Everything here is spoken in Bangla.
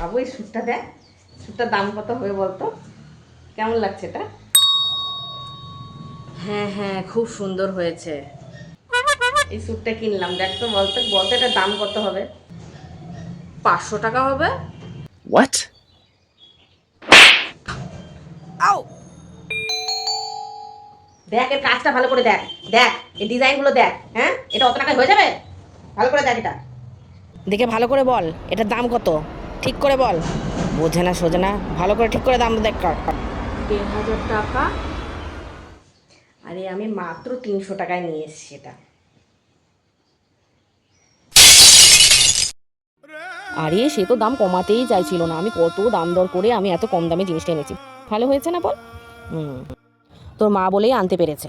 বাবু এই স্যুটটা দেখ, স্যুটটার দাম কত হবে বলতো? কেমন লাগছে এটা? হ্যাঁ হ্যাঁ, খুব সুন্দর হয়েছে। এই স্যুটটা কিনলাম, দেখ তো বলতে বলতে এটার দাম কত হবে? 500 টাকা হবে। What? আও, দেখ এর কাজটা ভালো করে দেখ, দেখ এই ডিজাইনগুলো দেখ। হ্যাঁ, এটা অত টাকায় হয়ে যাবে? ভালো করে দেখ এটা দেখে, ভালো করে বল এটার দাম কত, ঠিক করে বল। বোঝে না সোজে না, ভালো করে ঠিক করে দাম দেখ। 1,500 টাকা। আরে আমি মাত্র 300 টাকায় নিয়ে এসেছি এটা। আরে সে তো দাম কমাতেই চাইছিল না, আমি কত দাম দর করে আমি এত কম দামে জিনিসটা এনেছি। ভালো হয়েছে না বল? তোর মা বলেই আনতে পেরেছে।